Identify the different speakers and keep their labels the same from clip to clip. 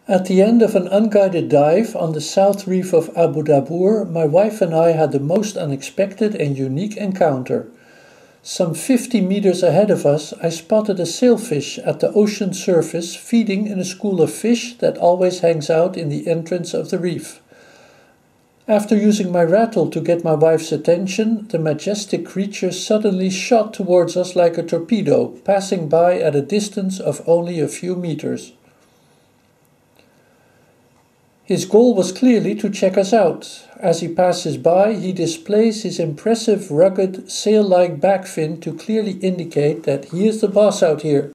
Speaker 1: At the end of an unguided dive on the south reef of Abu Dabour, my wife and I had the most unexpected and unique encounter. Some 50 meters ahead of us, I spotted a sailfish at the ocean surface feeding in a school of fish that always hangs out in the entrance of the reef. After using my rattle to get my wife's attention, the majestic creature suddenly shot towards us like a torpedo, passing by at a distance of only a few meters. His goal was clearly to check us out. As he passes by, he displays his impressive, rugged, sail-like back fin to clearly indicate that he is the boss out here.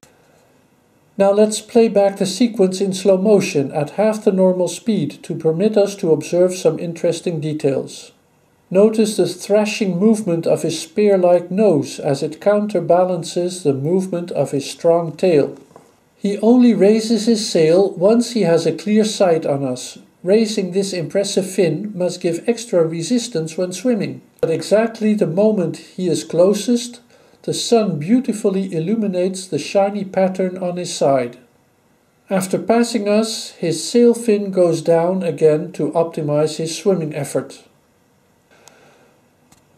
Speaker 1: Now let's play back the sequence in slow motion at half the normal speed to permit us to observe some interesting details. Notice the thrashing movement of his spear-like nose as it counterbalances the movement of his strong tail. He only raises his sail once he has a clear sight on us. Raising this impressive fin must give extra resistance when swimming. At exactly the moment he is closest, the sun beautifully illuminates the shiny pattern on his side. After passing us, his sail fin goes down again to optimize his swimming effort.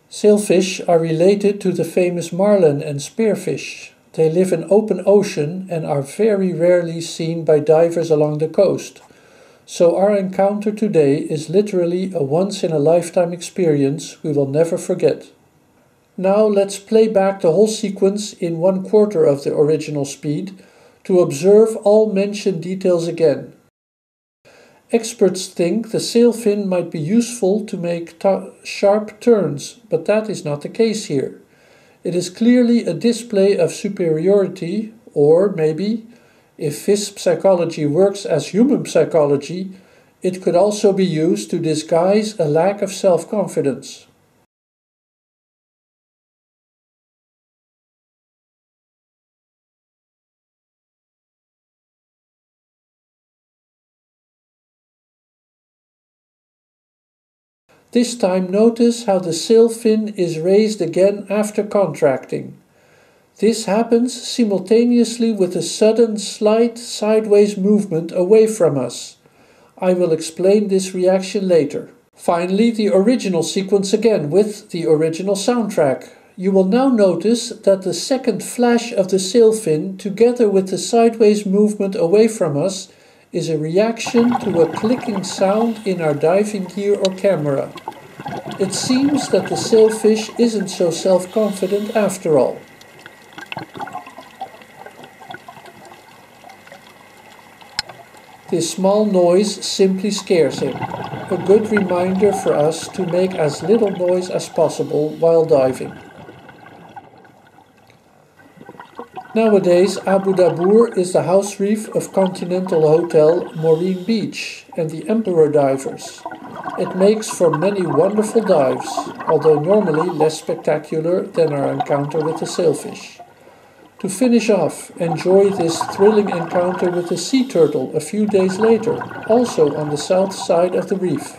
Speaker 1: Sailfish are related to the famous marlin and spearfish. They live in open ocean and are very rarely seen by divers along the coast. So our encounter today is literally a once-in-a-lifetime experience we will never forget. Now let's play back the whole sequence in 1/4 of the original speed to observe all mentioned details again. Experts think the sail fin might be useful to make sharp turns, but that is not the case here. It is clearly a display of superiority, or maybe, if fish psychology works as human psychology, it could also be used to disguise a lack of self-confidence. This time notice how the sail fin is raised again after contracting. This happens simultaneously with a sudden slight sideways movement away from us. I will explain this reaction later. Finally, the original sequence again with the original soundtrack. You will now notice that the second flash of the sail fin together with the sideways movement away from us is a reaction to a clicking sound in our diving gear or camera. It seems that the sailfish isn't so self-confident after all. This small noise simply scares him. A good reminder for us to make as little noise as possible while diving. Nowadays, Abu Dabour is the house reef of Continental Hotel Moreen Beach and the Emperor divers. It makes for many wonderful dives, although normally less spectacular than our encounter with the sailfish. To finish off, enjoy this thrilling encounter with the sea turtle a few days later, also on the south side of the reef.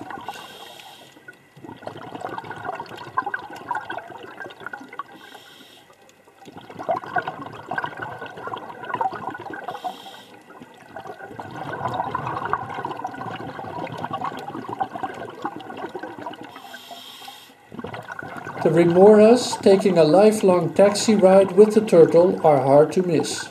Speaker 1: The remoras taking a lifelong taxi ride with the turtle are hard to miss.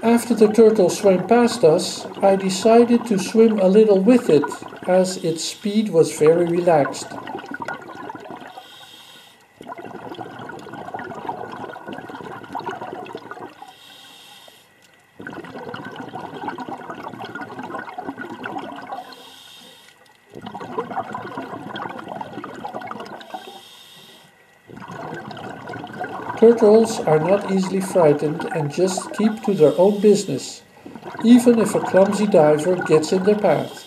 Speaker 1: After the turtle swam past us, I decided to swim a little with it, as its speed was very relaxed. Turtles are not easily frightened and just keep to their own business, even if a clumsy diver gets in their path.